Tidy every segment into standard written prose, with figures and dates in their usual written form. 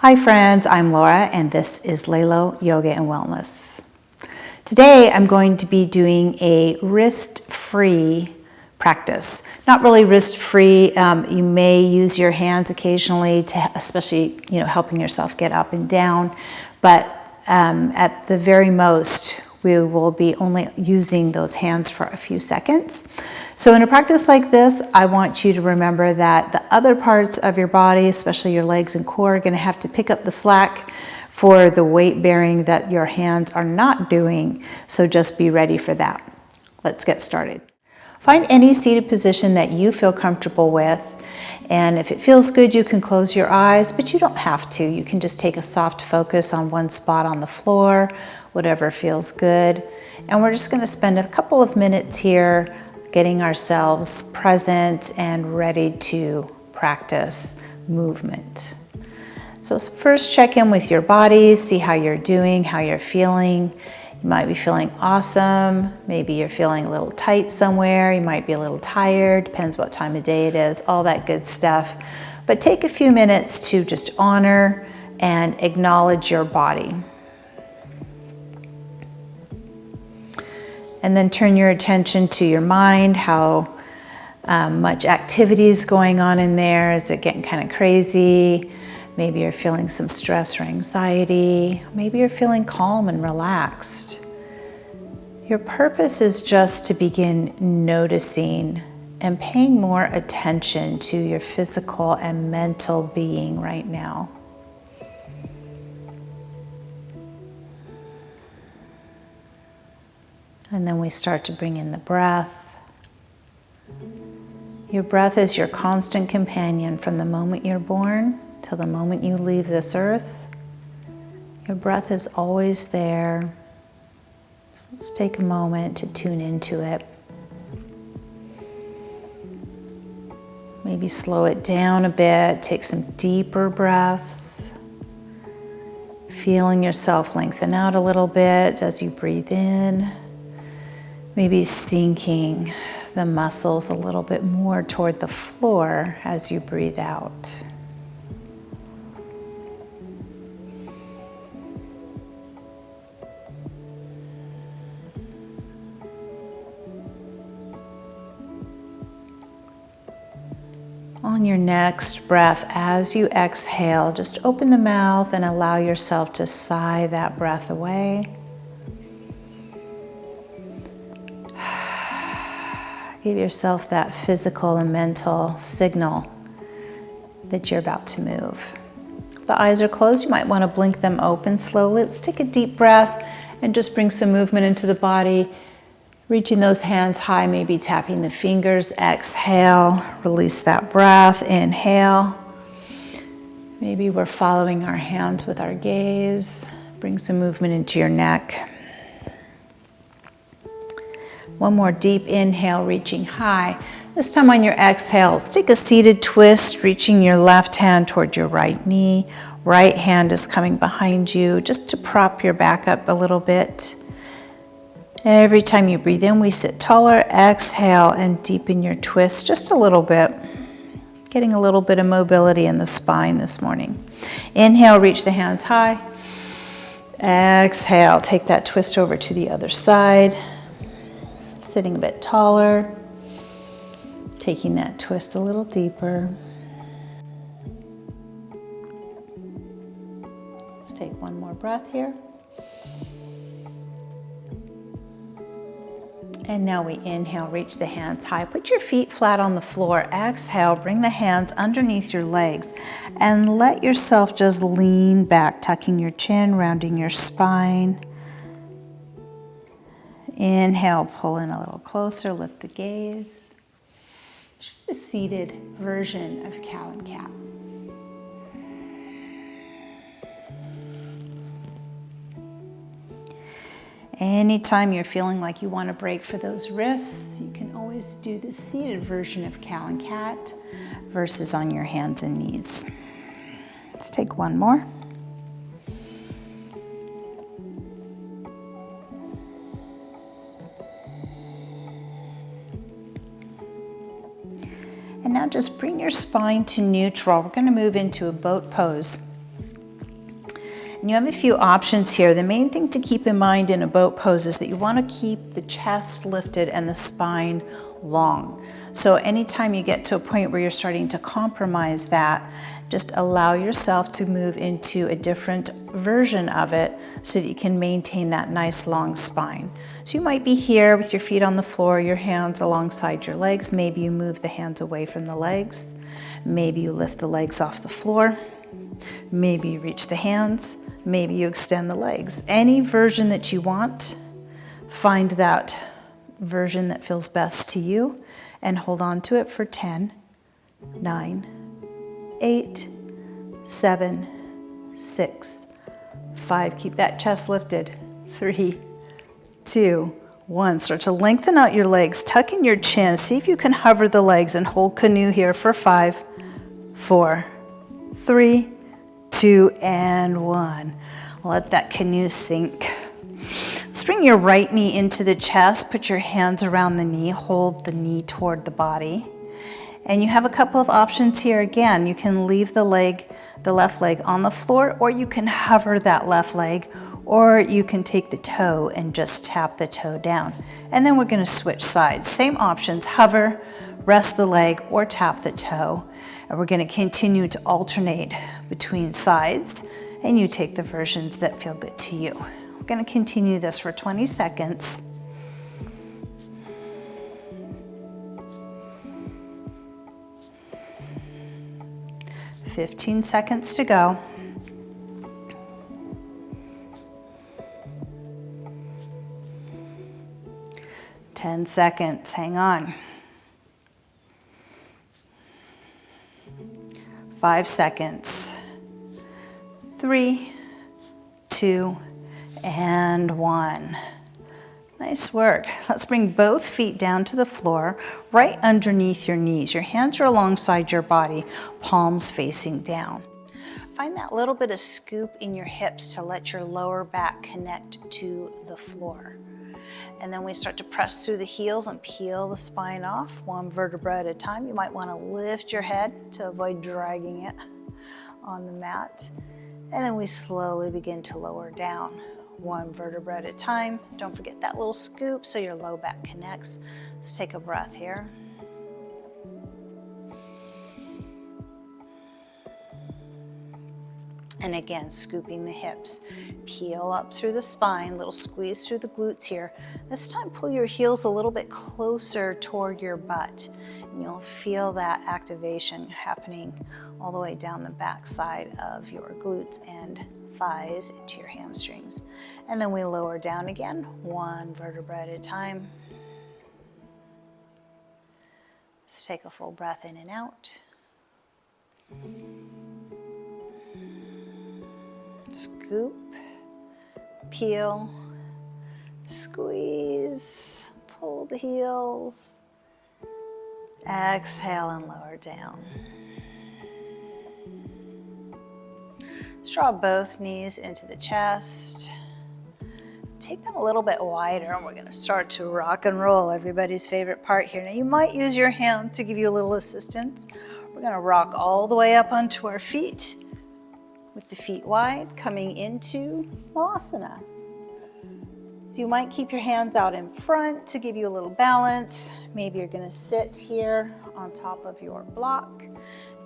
Hi friends, I'm Laura and this is Lelo Yoga and Wellness. Today I'm going to be doing a wrist-free practice. Not really wrist-free, you may use your hands occasionally to, especially helping yourself get up and down, but at the very most we will be only using those hands for a few seconds. So in a practice like this, I want you to remember that the other parts of your body, especially your legs and core, are going to have to pick up the slack for the weight bearing that your hands are not doing. So just be ready for that. Let's get started. Find any seated position that you feel comfortable with. And if it feels good, you can close your eyes, but you don't have to. You can just take a soft focus on one spot on the floor, whatever feels good. And we're just going to spend a couple of minutes here getting ourselves present and ready to practice movement. So first check in with your body, see how you're doing, how you're feeling. You might be feeling awesome. Maybe you're feeling a little tight somewhere. You might be a little tired, depends what time of day it is, all that good stuff. But take a few minutes to just honor and acknowledge your body. And then turn your attention to your mind, how much activity is going on in there. Is it getting kind of crazy? Maybe you're feeling some stress or anxiety. Maybe you're feeling calm and relaxed. Your purpose is just to begin noticing and paying more attention to your physical and mental being right now. And then we start to bring in the breath. Your breath is your constant companion from the moment you're born till the moment you leave this earth. Your breath is always there. So let's take a moment to tune into it. Maybe slow it down a bit, take some deeper breaths. Feeling yourself lengthen out a little bit as you breathe in. Maybe sinking the muscles a little bit more toward the floor as you breathe out. On your next breath, as you exhale, just open the mouth and allow yourself to sigh that breath away. Give yourself that physical and mental signal that you're about to move. If the eyes are closed, you might want to blink them open slowly. Let's take a deep breath and just bring some movement into the body. Reaching those hands high, maybe tapping the fingers. Exhale, release that breath. Inhale. Maybe we're following our hands with our gaze. Bring some movement into your neck. One more deep inhale, reaching high. This time on your exhales, take a seated twist, reaching your left hand toward your right knee. Right hand is coming behind you, just to prop your back up a little bit. Every time you breathe in, we sit taller. Exhale and deepen your twist just a little bit. Getting a little bit of mobility in the spine this morning. Inhale, reach the hands high. Exhale, take that twist over to the other side. Sitting a bit taller, taking that twist a little deeper. Let's take one more breath here. And now we inhale, reach the hands high. Put your feet flat on the floor. Exhale, bring the hands underneath your legs and let yourself just lean back, tucking your chin, rounding your spine. Inhale, pull in a little closer, lift the gaze. Just a seated version of cow and cat. Anytime you're feeling like you want to break for those wrists, you can always do the seated version of cow and cat versus on your hands and knees. Let's take one more. And now just bring your spine to neutral. We're going to move into a boat pose. And you have a few options here. The main thing to keep in mind in a boat pose is that you want to keep the chest lifted and the spine long. So anytime you get to a point where you're starting to compromise that, just allow yourself to move into a different version of it so that you can maintain that nice long spine. So you might be here with your feet on the floor, your hands alongside your legs. Maybe you move the hands away from the legs. Maybe you lift the legs off the floor. Maybe you reach the hands. Maybe you extend the legs. Any version that you want, find that version that feels best to you and hold on to it for 10, 9, 8, 7, 6, 5. Keep that chest lifted. 3, 2, 1. Start to lengthen out your legs. Tuck in your chin. See if you can hover the legs and hold canoe here for 5, 4, 3, 2, and 1. Let that canoe sink. Let's bring your right knee into the chest. Put your hands around the knee. Hold the knee toward the body. And you have a couple of options here. Again, you can leave the left leg on the floor, or you can hover that left leg, or you can take the toe and just tap the toe down. And then we're going to switch sides. Same options, hover, rest the leg, or tap the toe. And we're going to continue to alternate between sides, and you take the versions that feel good to you. We're going to continue this for 20 seconds. "15 seconds to go. "10 seconds, hang on. 5 seconds. 3, 2, and 1. Nice work. Let's bring both feet down to the floor, right underneath your knees. Your hands are alongside your body, palms facing down. Find that little bit of scoop in your hips to let your lower back connect to the floor. And then we start to press through the heels and peel the spine off, one vertebra at a time. You might want to lift your head to avoid dragging it on the mat. And then we slowly begin to lower down, one vertebra at a time. Don't forget that little scoop so your low back connects. Let's take a breath here. And again, scooping the hips. Peel up through the spine, little squeeze through the glutes here. This time, pull your heels a little bit closer toward your butt. And you'll feel that activation happening all the way down the back side of your glutes and thighs into your hamstrings. And then we lower down again, one vertebra at a time. Let's take a full breath in and out. Scoop, peel, squeeze, pull the heels, exhale and lower down. Let's draw both knees into the chest. Take them a little bit wider and we're going to start to rock and roll, everybody's favorite part here. Now you might use your hands to give you a little assistance. We're going to rock all the way up onto our feet, with the feet wide, coming into Malasana. So you might keep your hands out in front to give you a little balance. Maybe you're going to sit here on top of your block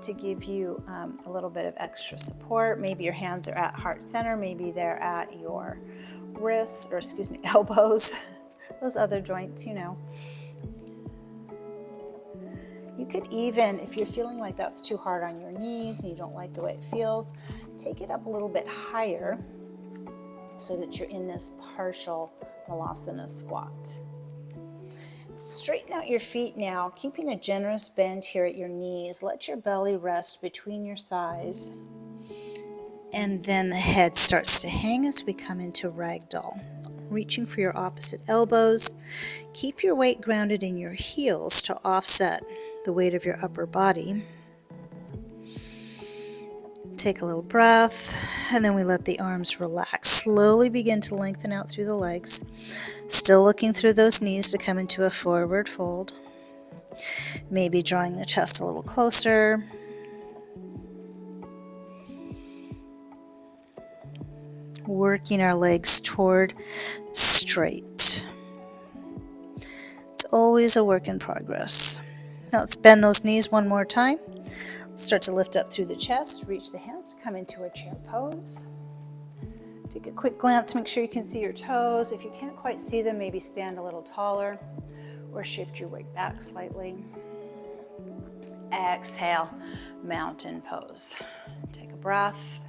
to give you a little bit of extra support. Maybe your hands are at heart center. Maybe they're at your wrists, or elbows. Those other joints, you know. You could even, if you're feeling like that's too hard on your knees and you don't like the way it feels, take it up a little bit higher so that you're in this partial Malasana squat. Straighten out your feet now, keeping a generous bend here at your knees. Let your belly rest between your thighs. And then the head starts to hang as we come into ragdoll. Reaching for your opposite elbows. Keep your weight grounded in your heels to offset the weight of your upper body. Take a little breath, and then we let the arms relax. Slowly begin to lengthen out through the legs. Still looking through those knees to come into a forward fold. Maybe drawing the chest a little closer. working our legs toward straight. It's always a work in progress. Now let's bend those knees one more time. Start to lift up through the chest, reach the hands to come into a chair pose. Take a quick glance, make sure you can see your toes. If you can't quite see them, maybe stand a little taller or shift your weight back slightly. Exhale, mountain pose. Take a breath.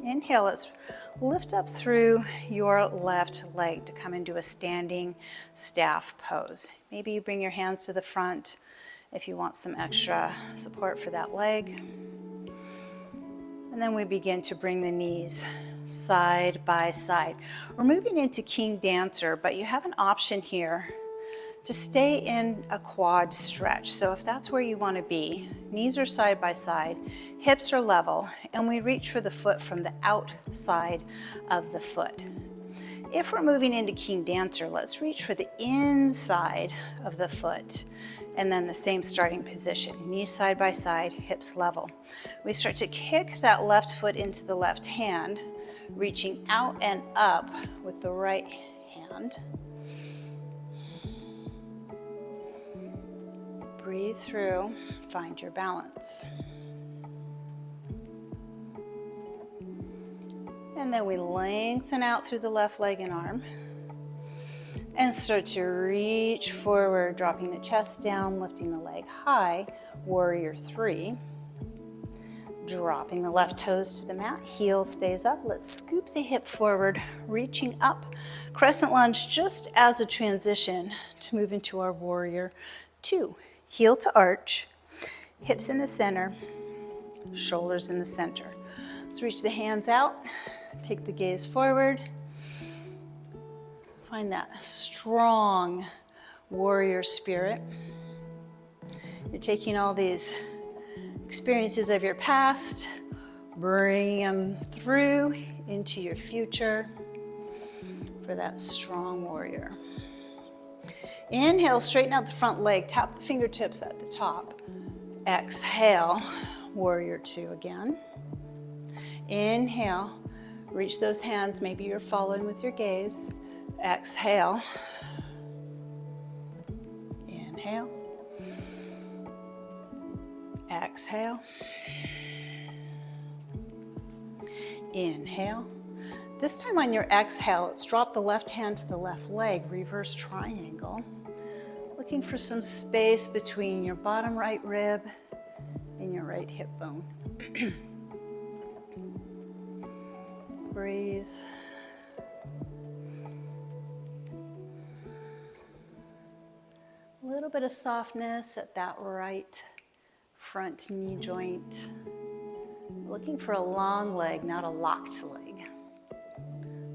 Inhale, let's lift up through your left leg to come into a standing staff pose. Maybe you bring your hands to the front if you want some extra support for that leg. And then we begin to bring the knees side by side. We're moving into King Dancer, but you have an option here to stay in a quad stretch. So if that's where you want to be, knees are side by side, hips are level, and we reach for the foot from the outside of the foot. If we're moving into King Dancer, let's reach for the inside of the foot, and then the same starting position, knees side by side, hips level. We start to kick that left foot into the left hand, reaching out and up with the right hand. Breathe through, find your balance. And then we lengthen out through the left leg and arm and start to reach forward, dropping the chest down, lifting the leg high, warrior 3. Dropping the left toes to the mat, heel stays up. Let's scoop the hip forward, reaching up. Crescent lunge just as a transition to move into our warrior 2. Heel to arch, hips in the center, shoulders in the center. Let's reach the hands out, take the gaze forward. Find that strong warrior spirit. You're taking all these experiences of your past, bringing them through into your future for that strong warrior. Inhale, straighten out the front leg, tap the fingertips at the top. Exhale, warrior 2 again. Inhale, reach those hands, maybe you're following with your gaze. Exhale. Inhale. Exhale. Inhale. This time on your exhale, let's drop the left hand to the left leg, reverse triangle. Looking for some space between your bottom right rib and your right hip bone. Breathe. A little bit of softness at that right front knee joint. Looking for a long leg, not a locked leg.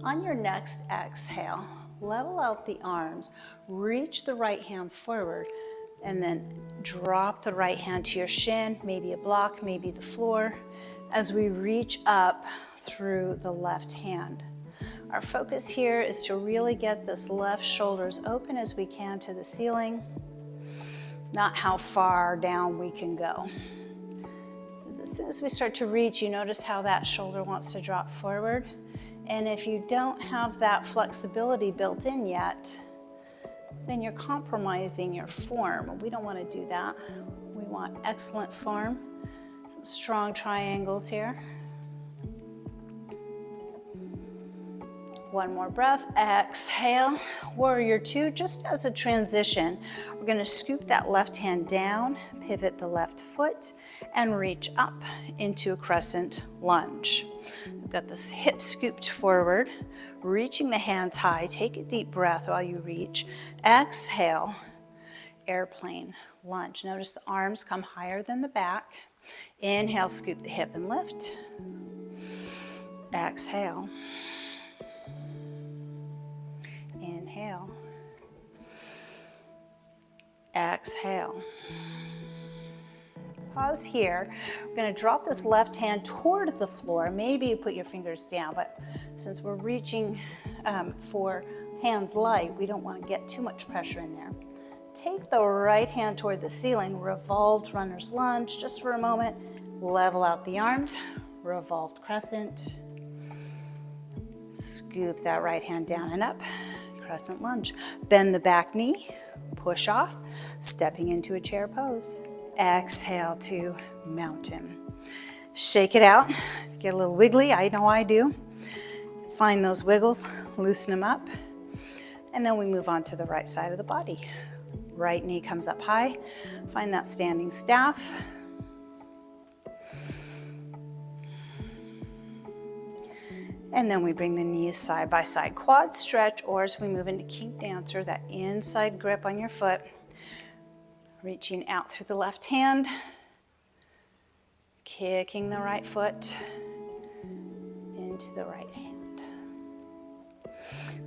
On your next exhale, level out the arms, reach the right hand forward, and then drop the right hand to your shin, maybe a block, maybe the floor, as we reach up through the left hand. Our focus here is to really get this left shoulder as open as we can to the ceiling, not how far down we can go. As soon as we start to reach, you notice how that shoulder wants to drop forward. And if you don't have that flexibility built in yet, then you're compromising your form. We don't want to do that. We want excellent form. Some strong triangles here. One more breath. Exhale. Warrior 2, just as a transition, we're going to scoop that left hand down, pivot the left foot, and reach up into a crescent lunge. We've got this hip scooped forward, reaching the hands high. Take a deep breath while you reach. Exhale, airplane lunge. Notice the arms come higher than the back. Inhale, scoop the hip and lift. Exhale. Inhale. Exhale. Pause here. We're going to drop this left hand toward the floor. Maybe you put your fingers down, but since we're reaching for hands light, we don't want to get too much pressure in there. Take the right hand toward the ceiling, revolved runner's lunge just for a moment. Level out the arms, revolved crescent. Scoop that right hand down and up, crescent lunge. Bend the back knee, push off, stepping into a chair pose. Exhale to mountain. Shake it out, get a little wiggly, I know I do. Find those wiggles, loosen them up, and then we move on to the right side of the body. Right knee comes up high, find that standing staff. And then we bring the knees side by side, quad stretch, or as we move into King Dancer, that inside grip on your foot, reaching out through the left hand, kicking the right foot into the right hand.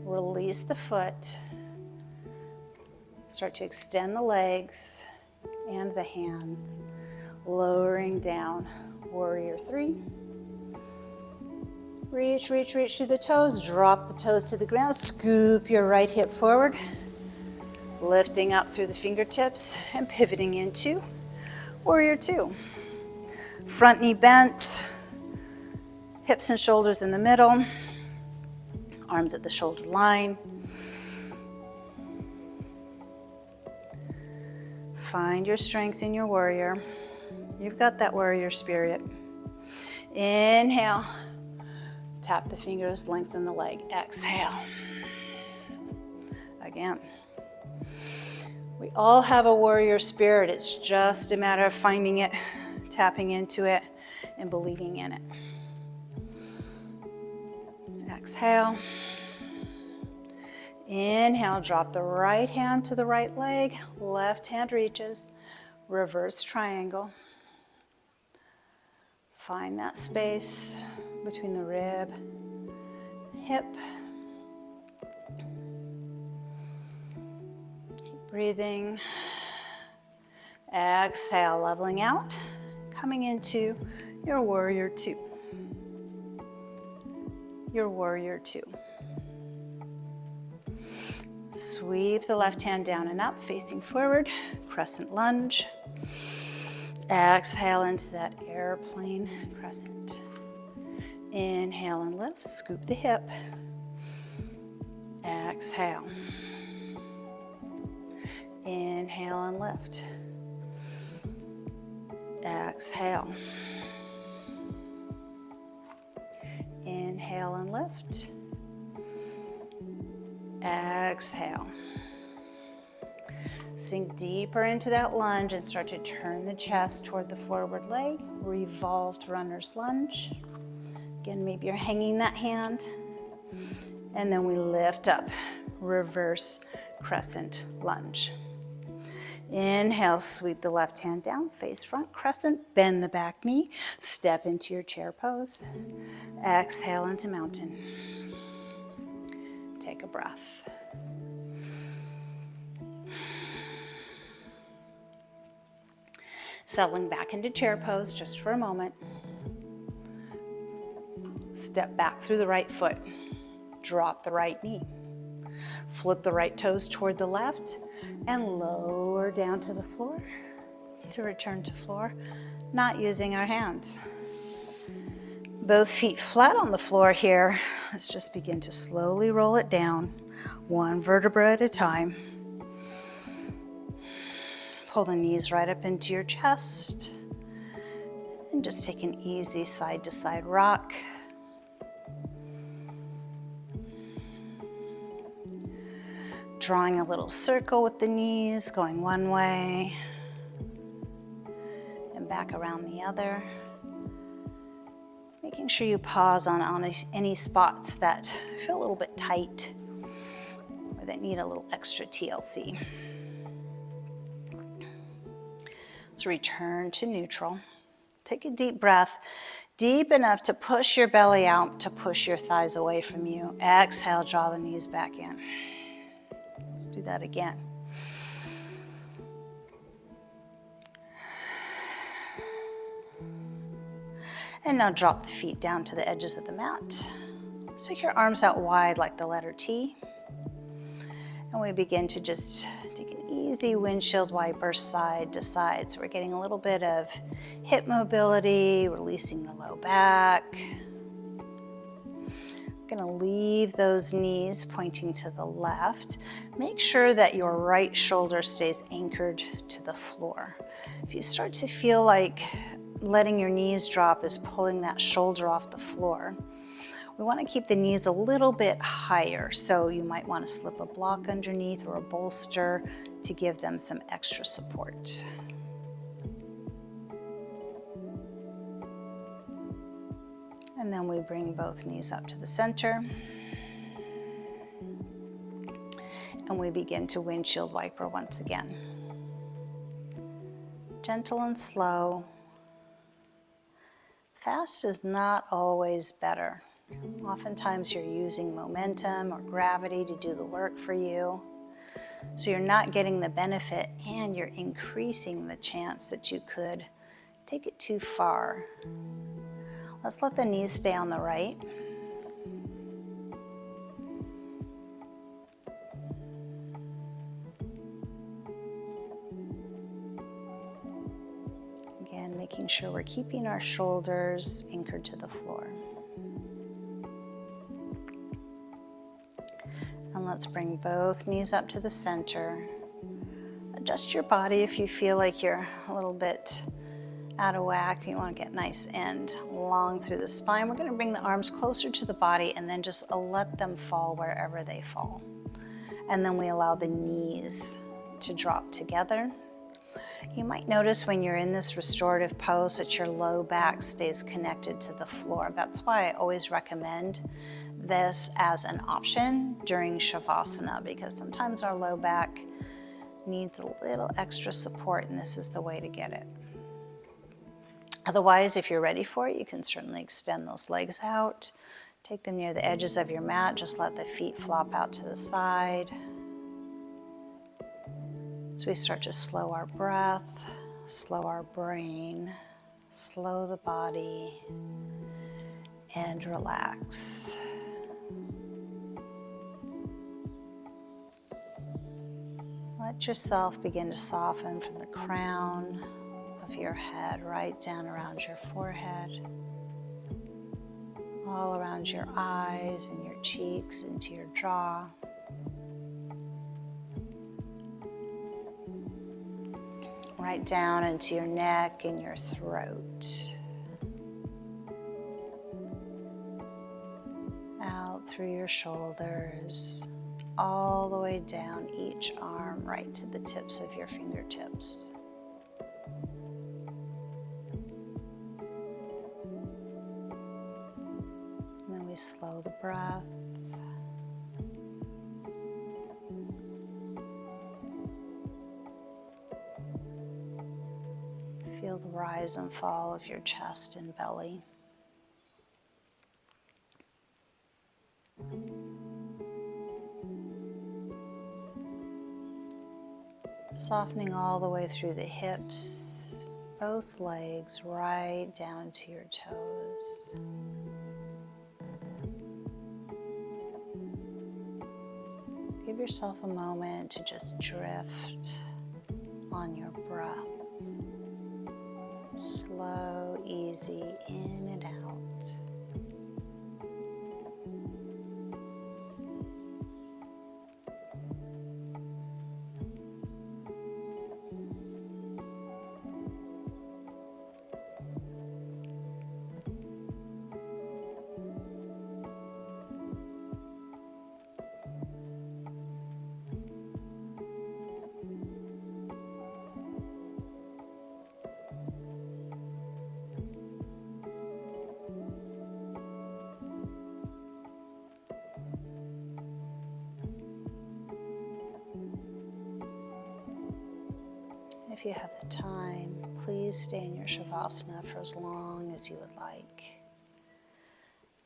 Release the foot, start to extend the legs and the hands, lowering down, warrior three. Reach, reach, reach through the toes, drop the toes to the ground, scoop your right hip forward, lifting up through the fingertips and pivoting into warrior two. Front knee bent, hips and shoulders in the middle, arms at the shoulder line. Find your strength in your warrior. You've got that warrior spirit. Inhale. Tap the fingers, lengthen the leg. Exhale. Again. We all have a warrior spirit. It's just a matter of finding it, tapping into it, and believing in it. Exhale. Inhale, drop the right hand to the right leg. Left hand reaches. Reverse triangle. Find that space between the rib, hip. Keep breathing. Exhale, leveling out, coming into your warrior two. Your warrior two. Sweep the left hand down and up, facing forward, crescent lunge. Exhale into that airplane crescent. Inhale and lift, scoop the hip. Exhale. Inhale and lift. Exhale. Inhale and lift. Exhale. Sink deeper into that lunge and start to turn the chest toward the forward leg. Revolved runner's lunge. Again, maybe you're hanging that hand. And then we lift up, reverse crescent lunge. Inhale, sweep the left hand down, face front, crescent, bend the back knee, step into your chair pose. Exhale into mountain. Take a breath. Settling back into chair pose just for a moment. Step back through the right foot. Drop the right knee. Flip the right toes toward the left and lower down to the floor to return to floor, not using our hands. Both feet flat on the floor here. Let's just begin to slowly roll it down, one vertebra at a time. Pull the knees right up into your chest and just take an easy side to side rock. Drawing a little circle with the knees, going one way and back around the other. Making sure you pause on any spots that feel a little bit tight or that need a little extra TLC. Let's return to neutral. Take a deep breath, deep enough to push your belly out, to push your thighs away from you. Exhale, draw the knees back in. Let's do that again. And now drop the feet down to the edges of the mat. Stick your arms out wide like the letter T. And we begin to just take an easy windshield wiper side to side. So we're getting a little bit of hip mobility, releasing the low back. We're going to leave those knees pointing to the left. Make sure that your right shoulder stays anchored to the floor. If you start to feel like letting your knees drop is pulling that shoulder off the floor, we want to keep the knees a little bit higher, so you might want to slip a block underneath or a bolster to give them some extra support. And then we bring both knees up to the center. And we begin to windshield wiper once again. Gentle and slow. Fast is not always better. Oftentimes you're using momentum or gravity to do the work for you. So you're not getting the benefit and you're increasing the chance that you could take it too far. Let's let the knees stay on the right. Again, making sure we're keeping our shoulders anchored to the floor. And let's bring both knees up to the center. Adjust your body if you feel like you're a little bit out of whack. You want to get nice and long through the spine. We're going to bring the arms closer to the body and then just let them fall wherever they fall. And then we allow the knees to drop together. You might notice when you're in this restorative pose that your low back stays connected to the floor. That's why I always recommend this as an option during Shavasana, because sometimes our low back needs a little extra support, and this is the way to get it. Otherwise, if you're ready for it, you can certainly extend those legs out. Take them near the edges of your mat. Just let the feet flop out to the side. So we start to slow our breath, slow our brain, slow the body, and relax. Let yourself begin to soften from the crown of your head right down around your forehead, all around your eyes and your cheeks into your jaw. Right down into your neck and your throat. Out through your shoulders, all the way down each arm, right to the tips of your fingertips. And then we slow the breath. Feel the rise and fall of your chest and belly. Softening all the way through the hips, both legs right down to your toes. Give yourself a moment to just drift on your breath. Slow, easy, in and out. If you have the time, please stay in your Shavasana for as long as you would like.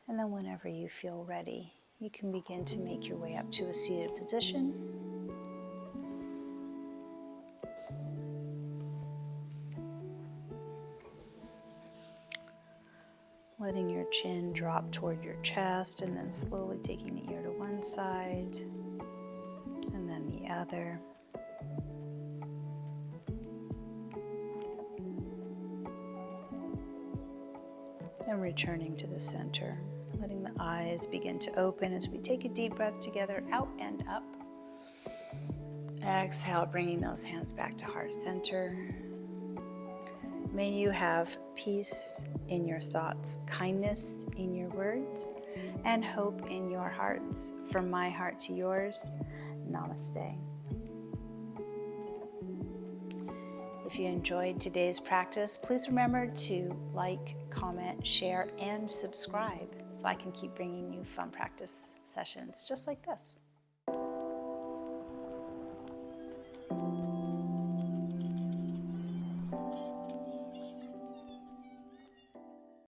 And then whenever you feel ready, you can begin to make your way up to a seated position. Letting your chin drop toward your chest and then slowly taking the ear to one side and then the other. And returning to the center, letting the eyes begin to open as we take a deep breath together, out and up. Exhale, bringing those hands back to heart center. May you have peace in your thoughts, kindness in your words, and hope in your hearts. From my heart to yours, namaste. If you enjoyed today's practice, please remember to like, comment, share, and subscribe so I can keep bringing you fun practice sessions just like this.